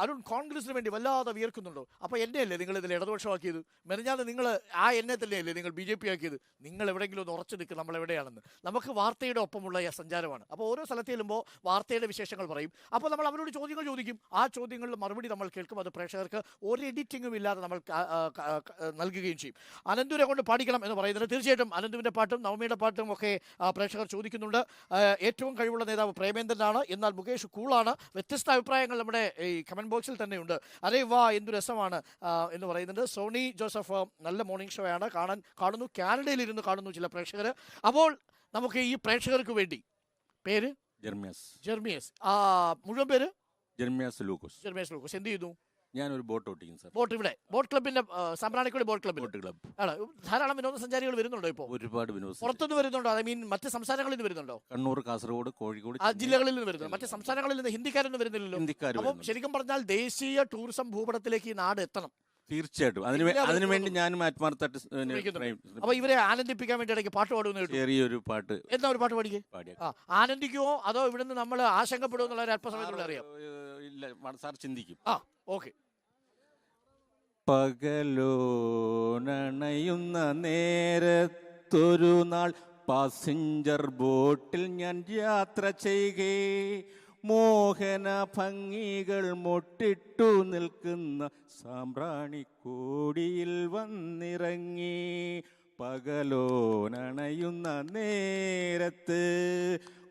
അരുൺ കോൺഗ്രസിന് വേണ്ടി വല്ലാതെ വിയർക്കുന്നുണ്ടോ? അപ്പോൾ എന്നെയല്ലേ നിങ്ങൾ ഇതിൽ ഇടതുപക്ഷമാക്കിയത്? മെനഞ്ഞാന്ന് നിങ്ങൾ ആ എന്നെ തന്നെയല്ലേ നിങ്ങൾ BJP ആക്കിയത്? നിങ്ങൾ എവിടെയെങ്കിലും ഒന്ന് ഉറച്ചു നിൽക്കും നമ്മൾ എവിടെയാണെന്ന്. നമുക്ക് വാർത്തയുടെ ഒപ്പമുള്ള സഞ്ചാരമാണ്. അപ്പോൾ ഓരോ സ്ഥലത്ത് ചെല്ലുമ്പോൾ വാർത്തയുടെ വിശേഷങ്ങൾ പറയും. അപ്പോൾ നമ്മൾ അവരോട് ചോദ്യങ്ങൾ ചോദിക്കും. ആ ചോദ്യങ്ങളിൽ മറുപടി നമ്മൾ കേൾക്കും. അത് പ്രേക്ഷകർക്ക് ഒരു എഡിറ്റിങ്ങും ഇല്ലാതെ നമ്മൾ നൽകുകയും ചെയ്യും. അനന്തുവിനെ കൊണ്ട് പാടിക്കണം എന്ന് പറയുന്നത് തീർച്ചയായിട്ടും അനന്തുവിൻ്റെ പാട്ടും നവമിയുടെ പാട്ടും ഒക്കെ പ്രേക്ഷകർ ചോദിക്കുന്നുണ്ട്. ഏറ്റവും കഴിവുള്ള നേതാവ് പ്രേമേന്ദ്രനാണ്, എന്നാൽ മുകേഷ് കൂളാണ്. വ്യത്യസ്ത അഭിപ്രായങ്ങൾ നമ്മുടെ ഈ കമന്റ് ബോക്സിൽ തന്നെയുണ്ട്. അതേ വാ എന്തു രസമാണ് എന്ന് പറയുന്നുണ്ട്. സോണി ജോസഫ് നല്ല മോർണിംഗ് ഷോ ആണ്, കാണുന്നു, കാനഡയിൽ ഇരുന്ന് കാണുന്നു ചില പ്രേക്ഷകർ. അപ്പോൾ നമുക്ക് ഈ പ്രേക്ഷകർക്ക് വേണ്ടി പേര് ജെർമിയസ്, മുഴുവൻ പേര് ജെർമിയസ് ലൂക്കോസ്. എന്ത് ചെയ്യുന്നു? ഞാനൊരു ബോട്ട് ഓട്ടിക്കും സാർ. ബോട്ട് ഇവിടെ ബോട്ട് ക്ലബിന്റെ സാമ്പ്രാണിക്കോട് ബോട്ട് ക്ലബ് ആണ്. ധാരാളം വിനോദസഞ്ചാരികൾ വരുന്നുണ്ടോ? ഇപ്പോൾ ഒരുപാട് പുറത്തുനിന്ന് വരുന്നുണ്ടോ? ഐ മീൻ മറ്റ് സംസ്ഥാനങ്ങളിൽ നിന്ന് വരുന്നുണ്ടോ? കണ്ണൂർ, കാസർഗോഡ്, കോഴിക്കോട് ആ ജില്ലകളിൽ നിന്ന് വരുന്നു. മറ്റ് സംസ്ഥാനങ്ങളിൽ നിന്ന് ഹിന്ദിക്കാരൊന്നും വരുന്നില്ലല്ലോ. അപ്പം ശരിക്കും പറഞ്ഞാൽ ദേശീയ ടൂറിസം ഭൂപടത്തിലേക്ക് ഈ നാട് എത്തണം. തീർച്ചയായിട്ടും അതിനുവേണ്ടി ഞാനും ആത്മാർത്ഥമായിട്ട്. അപ്പൊ ഇവരെ ആനന്ദിപ്പിക്കാൻ വേണ്ടി ഇടയ്ക്ക് പാട്ട് പാടുന്ന ചെറിയൊരു പാട്ട്. എന്താ ഒരു പാട്ട് പാടിക്കേ? ആനന്ദിക്കുമോ അതോ ഇവിടുന്ന് നമ്മൾ ആശങ്കപ്പെടുമോ എന്നുള്ള ഒരു അല്പസമയത്തുള്ള അറിയാം. ഇല്ല സാർ ചിന്തിക്കും. ഓക്കെ. പകലോ നണയുന്ന നേരത്തൊരു നാൾ പാസഞ്ചർ ബോട്ടിൽ ഞാൻ യാത്ര ചെയ്യേ, മോഹന ഭംഗികൾ മൊട്ടിട്ടു നിൽക്കുന്ന സാമ്പ്രാണിക്കോടിയിൽ വന്നിറങ്ങി. പകലോ നണയുന്ന നേരത്ത്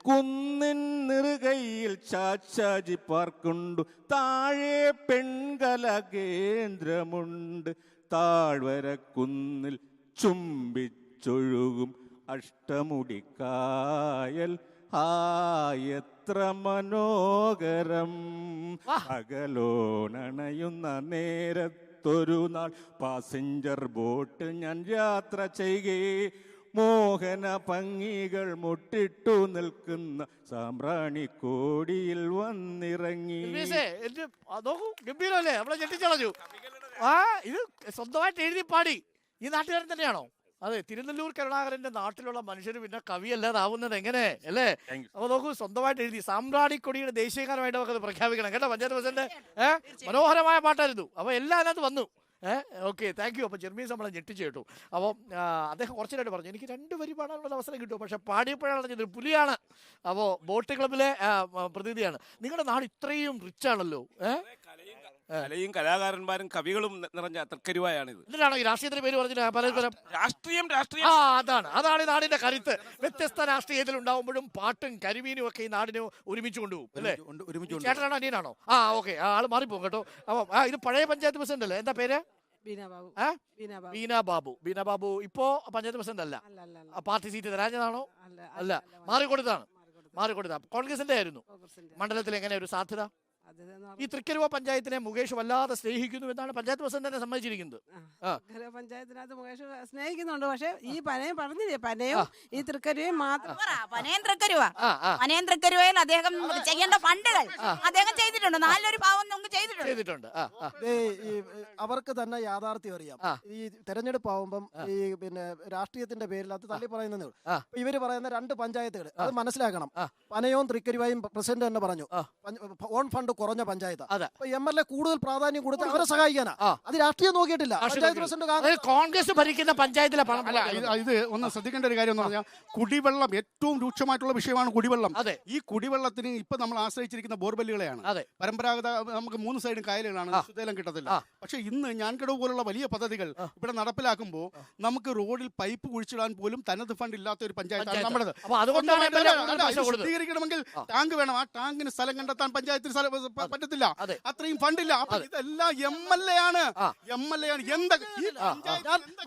കുന്നിൻ നിറുകയിൽ ചാച്ചാജി പാർക്കുണ്ടു, താഴെ പെൺകല കേന്ദ്രമുണ്ട്, താഴ്വര കുന്നിൽ ചുംബിച്ചൊഴുകും അഷ്ടമുടിക്കായൽ, എത്ര മനോഹരം. പകലോ നണയുന്ന നേരത്തൊരു നാൾ പാസഞ്ചർ ബോട്ടിൽ ഞാൻ യാത്ര ചെയ്യേ, മോഹന ഭംഗികൾ മുട്ടിട്ടു നിൽക്കുന്ന സാമ്പ്രാണിക്കോടിയിൽ വന്നിറങ്ങി. ഗംഭീരല്ലേ? നമ്മളെ ഞെട്ടിച്ചളഞ്ഞു. ഇത് സ്വന്തമായിട്ട് എഴുതി പാടി. ഈ നാട്ടുകാരൻ തന്നെയാണോ? അതെ, തിരുനെല്ലൂർ കരുണാകരന്റെ നാട്ടിലുള്ള മനുഷ്യർ പിന്നെ കവിയല്ലാതാവുന്നത് എങ്ങനെ അല്ലേ? അപ്പൊ നോക്കൂ, സ്വന്തമായിട്ട് എഴുതി സാമ്പ്രാണിക്കൊടിയുടെ ദേശീയഗാനമായിട്ട് നമുക്കത് പ്രഖ്യാപിക്കണം കേട്ടോ. പഞ്ചായത്ത് പ്രസിഡന്റ് മനോഹരമായ പാട്ടായിരുന്നു. അപ്പൊ എല്ലാം അതിനകത്ത് വന്നു. Okay, thank you. അപ്പോൾ ജെർമീസ് നമ്മളെ ഞെട്ടിച്ചു കേട്ടു. അപ്പോൾ അദ്ദേഹം കുറച്ചിട്ടായിട്ട് പറഞ്ഞു എനിക്ക് 2 വരി പാടാനുള്ള അവസരം കിട്ടും, പക്ഷെ പാടിയപ്പോഴാണ് ഇതൊരു പുലിയാണ്. അപ്പോൾ ബോട്ട് ക്ലബിലെ പ്രതിനിധിയാണ്. നിങ്ങളുടെ നാട് ഇത്രയും റിച്ച് ആണല്ലോ. കലയും കലാകാരന്മാരും കവികളും നിറഞ്ഞ തൃക്കരുവായാണിത്. ഇതിലാണോ ഈ രാഷ്ട്രീയത്തിന്റെ പേര് പറഞ്ഞിട്ട് പലതരം രാഷ്ട്രീയം? അതാണ് ഈ നാടിന്റെ കരുത്ത്. വ്യത്യസ്ത രാഷ്ട്രീയത്തിൽ ഉണ്ടാവുമ്പോഴും പാട്ടും കരിമീനും ഒക്കെ ഈ നാടിനെ ഒരുമിച്ച് കൊണ്ടുപോകും അല്ലേ? ചേട്ടനാണോ അനിയനാണോ? ഓക്കെ, ആള് മാറിപ്പോകും കേട്ടോ. അപ്പം ഇത് പഴയ പഞ്ചായത്ത് പ്രസിഡന്റ് അല്ലേ? എന്താ പേര്? ബീന ബാബു. ഇപ്പോ പഞ്ചായത്ത് പ്രസിഡന്റ് അല്ല. പാർട്ടി സീറ്റ് തരാഞ്ഞതാണോ? അല്ല, മാറിക്കൊടുത്താണ്. കോൺഗ്രസിന്റെ ആയിരുന്നു. മണ്ഡലത്തിൽ എങ്ങനെ ഒരു സാധ്യത? ഈ തൃക്കരുവ പഞ്ചായത്തിനെ മുകേഷ് വല്ലാതെ സ്നേഹിക്കുന്നു എന്നാണ് പഞ്ചായത്ത് പ്രസിഡന്റ് തന്നെ സമ്മതിച്ചിരിക്കുന്നത്. പഞ്ചായത്തിനകത്ത് മുകേഷ് സ്നേഹിക്കുന്നുണ്ട്, പക്ഷെ ഈ പനയം പറഞ്ഞില്ലേ, പനയും ഈ തൃക്കരുവയും മാത്രം. തൃക്കരുവയിൽ അദ്ദേഹം ചെയ്യേണ്ട ഫണ്ടുകൾ അദ്ദേഹം ചെയ്തിട്ടുണ്ട്. നല്ലൊരു പാവം ചെയ്തിട്ടുണ്ട്. അവർക്ക് തന്നെ യാഥാർത്ഥ്യം അറിയാം. ഈ തെരഞ്ഞെടുപ്പ് ആവുമ്പം ഈ പിന്നെ രാഷ്ട്രീയത്തിന്റെ പേരിൽ അത് തള്ളി പറയുന്നതേ ഉള്ളൂ. ഇവര് പറയുന്ന 2 പഞ്ചായത്തുകൾ അത് മനസ്സിലാക്കണം. പനയവും തൃക്കരിവായും പ്രസിഡന്റ് തന്നെ പറഞ്ഞു ഓൺ ഫണ്ട് കുറഞ്ഞ പഞ്ചായത്ത്. MLA കൂടുതൽ പ്രാധാന്യം കൊടുത്ത് അവരെ സഹായിക്കാനാ. അത് രാഷ്ട്രീയം നോക്കിയിട്ടില്ല. കോൺഗ്രസ് ഭരിക്കുന്ന പഞ്ചായത്തിലെ പണം. ഇത് ഒന്ന് ശ്രദ്ധിക്കേണ്ട ഒരു കാര്യം എന്ന് പറഞ്ഞാൽ കുടിവെള്ളം ഏറ്റവും രൂക്ഷമായിട്ടുള്ള വിഷയമാണ് കുടിവെള്ളം. ഈ കുടിവെള്ളത്തിന് ഇപ്പൊ നമ്മൾ ആശ്രയിച്ചിരിക്കുന്ന ബോർവെല്ലുകളെയാണ്. പരമ്പരാഗത നമുക്ക് 3 സൈഡും കായലുകളാണ്, ശുദ്ധജലം കിട്ടത്തില്ല. പക്ഷെ ഇന്ന് ഞാൻകടവ് പോലുള്ള വലിയ പദ്ധതികൾ ഇവിടെ നടപ്പിലാക്കുമ്പോൾ നമുക്ക് റോഡിൽ പൈപ്പ് കുഴിച്ചിടാൻ പോലും തനത് ഫണ്ട് ഇല്ലാത്ത ഒരു പഞ്ചായത്താണ് നമ്മുടേത്. ശുദ്ധീകരിക്കണമെങ്കിൽ ടാങ്ക് വേണം. ആ ടാങ്കിന് സ്ഥലം കണ്ടെത്താൻ പഞ്ചായത്തിന് പറ്റത്തില്ല, അത്രയും ഫണ്ടില്ല. അപ്പൊ ഇതെല്ലാം MLA ആണ്.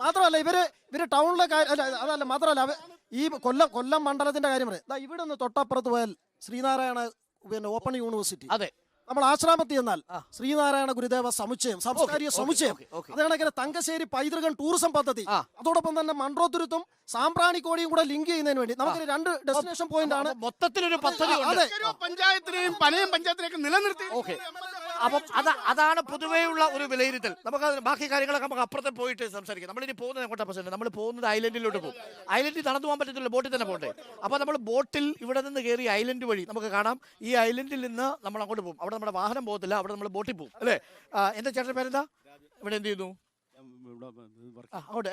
മാത്രമല്ല ഇവര് ടൗണിലെ അതല്ല, മാത്രമല്ല ഈ കൊല്ലം മണ്ഡലത്തിന്റെ കാര്യം പറയാം. ഇവിടെ നിന്ന് തൊട്ടപ്പുറത്ത് പോയാൽ ശ്രീനാരായണ ഓപ്പൺ യൂണിവേഴ്സിറ്റി, നമ്മൾ ആശ്രാമത്തിൽ എന്നാൽ ശ്രീനാരായണ ഗുരുദേവ സമുച്ചയം, സാംസ്കാരിക സമുച്ചയം, അതാണ് തങ്കശ്ശേരി പൈതൃകം ടൂറിസം പദ്ധതി. അതോടൊപ്പം തന്നെ മൺട്രോത്തുരുത്തും സാമ്പ്രാണിക്കോടിയും കൂടെ ലിങ്ക് ചെയ്യുന്നതിന് വേണ്ടി നമുക്ക് 2 ഡെസ്റ്റിനേഷൻ പോയിന്റ് ആണ്. മൊത്തത്തിലൊരു പദ്ധതി പഞ്ചായത്തിനെയും പനയം പഞ്ചായത്തിനെയൊക്കെ നിലനിർത്തി അപ്പം അതാണ് പൊതുവെയുള്ള ഒരു വിലയിരുത്തൽ. നമുക്ക് ബാക്കി കാര്യങ്ങളൊക്കെ നമുക്ക് അപ്പുറത്തെ പോയിട്ട് സംസാരിക്കാം. നമ്മളിനി പോകുന്നത് എങ്ങോട്ടാ പ്രശ്നം? നമ്മൾ പോകുന്നത് ഐലൻഡിലോട്ട് പോകും. ഐലൻഡിൽ നടന്നു പോകാൻ പറ്റത്തില്ല, ബോട്ടിൽ തന്നെ പോകണ്ടേ. അപ്പോൾ നമ്മൾ ബോട്ടിൽ ഇവിടെ നിന്ന് കയറി ഐലൻഡ് വഴി നമുക്ക് കാണാം. ഈ ഐലൻഡിൽ നിന്ന് നമ്മൾ അങ്ങോട്ട് പോകും. അവിടെ നമ്മുടെ വാഹനം പോകത്തില്ല, അവിടെ നമ്മൾ ബോട്ടിൽ പോകും അല്ലേ? എന്താ ചേട്ടൻ്റെ പേരെന്താ? ഇവിടെ എന്ത് ചെയ്യുന്നു? അങ്ങോട്ട്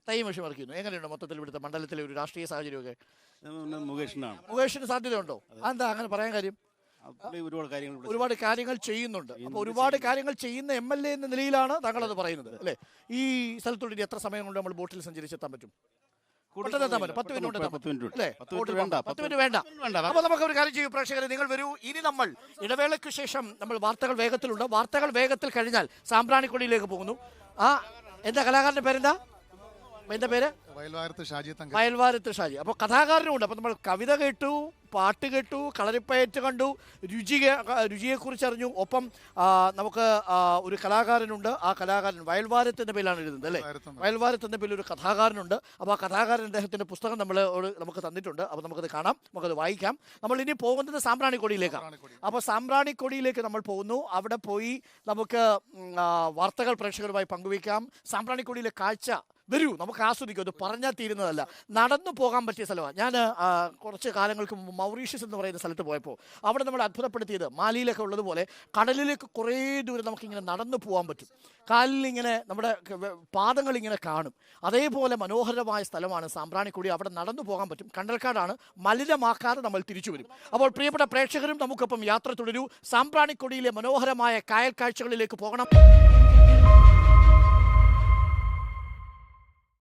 തയ്യൽ മെഷീൻ വർക്ക് ചെയ്യുന്നു. എങ്ങനെയുണ്ട് മൊത്തത്തിൽ ഇവിടുത്തെ മണ്ഡലത്തിലെ ഒരു രാഷ്ട്രീയ സാഹചര്യമൊക്കെ? മുകേഷിന് സാധ്യതയുണ്ടോ? അതെന്താ അങ്ങനെ പറയാൻ കാര്യം? ഒരുപാട് കാര്യങ്ങൾ ചെയ്യുന്നുണ്ട്. അപ്പൊ ഒരുപാട് കാര്യങ്ങൾ ചെയ്യുന്ന MLA എന്ന നിലയിലാണ് താങ്കൾ അത് പറയുന്നത് അല്ലേ? ഈ സ്ഥലത്തോട് ഇനി എത്ര സമയം കൊണ്ട് നമ്മൾ ബോട്ടിൽ സഞ്ചരിച്ചെത്താൻ പറ്റും? 10 മിനിറ്റ് വേണ്ട. അപ്പൊ നമുക്ക് ഒരു കാര്യം ചെയ്യും പ്രേക്ഷകരെ, നിങ്ങൾ വരൂ. ഇനി നമ്മൾ ഇടവേളയ്ക്ക് ശേഷം നമ്മൾ വാർത്തകൾ വേഗത്തിലുണ്ട്. വാർത്തകൾ വേഗത്തിൽ കഴിഞ്ഞാൽ സാമ്പ്രാണിക്കൊടിയിലേക്ക് പോകുന്നു. എന്താ കലാകാരന്റെ പേരെന്താ? എന്റെ പേര് വയൽവാരത്ത് ഷാജി. അപ്പൊ കഥാകാരനുണ്ട്. അപ്പൊ നമ്മൾ കവിത കേട്ടു, പാട്ട് കേട്ടു, കളരിപ്പയറ്റ് കണ്ടു, രുചിയെക്കുറിച്ച് അറിഞ്ഞു. ഒപ്പം നമുക്ക് ഒരു കലാകാരനുണ്ട്. ആ കലാകാരൻ വയൽവാരത്തിന്റെ പേരിലാണ് എഴുതുന്നത് അല്ലേ? വയൽവാരത്തിന്റെ പേരിൽ ഒരു കഥാകാരനുണ്ട്. അപ്പോൾ ആ കഥാകാരൻ അദ്ദേഹത്തിന്റെ പുസ്തകം നമുക്ക് തന്നിട്ടുണ്ട്. അപ്പോൾ നമുക്കത് കാണാം, നമുക്കത് വായിക്കാം. നമ്മൾ ഇനി പോകുന്നത് സാമ്പ്രാണിക്കൊടിയിലേക്കാണ്. അപ്പോൾ സാമ്പ്രാണിക്കൊടിയിലേക്ക് നമ്മൾ പോകുന്നു. അവിടെ പോയി നമുക്ക് വാർത്തകൾ പ്രേക്ഷകരുമായി പങ്കുവയ്ക്കാം. സാമ്പ്രാണിക്കൊടിയിലെ കാഴ്ച വരൂ, നമുക്ക് ആസ്വദിക്കും. അത് പറഞ്ഞാൽ തീരുന്നതല്ല. നടന്നു പോകാൻ പറ്റിയ സ്ഥലമാണ്. ഞാൻ കുറച്ച് കാലങ്ങൾക്ക് മുമ്പ് മൗറീഷ്യസ് എന്ന് പറയുന്ന സ്ഥലത്ത് പോയപ്പോൾ അവിടെ നമ്മൾ അത്ഭുതപ്പെടുത്തിയത് മാലിയിലൊക്കെ ഉള്ളതുപോലെ കടലിലേക്ക് കുറേ ദൂരം നമുക്കിങ്ങനെ നടന്നു പോകാൻ പറ്റും. കാലിലിങ്ങനെ നമ്മുടെ പാദങ്ങൾ ഇങ്ങനെ കാണും. അതേപോലെ മനോഹരമായ സ്ഥലമാണ് സാമ്പ്രാണിക്കൊടി. അവിടെ നടന്നു പോകാൻ പറ്റും. കണ്ടൽക്കാടാണ്, മലിനമാക്കാതെ നമ്മൾ തിരിച്ചു വരും. അപ്പോൾ പ്രിയപ്പെട്ട പ്രേക്ഷകരും നമുക്കൊപ്പം യാത്ര തുടരൂ. സാമ്പ്രാണിക്കൊടിയിലെ മനോഹരമായ കായൽ കാഴ്ചകളിലേക്ക് പോകണം.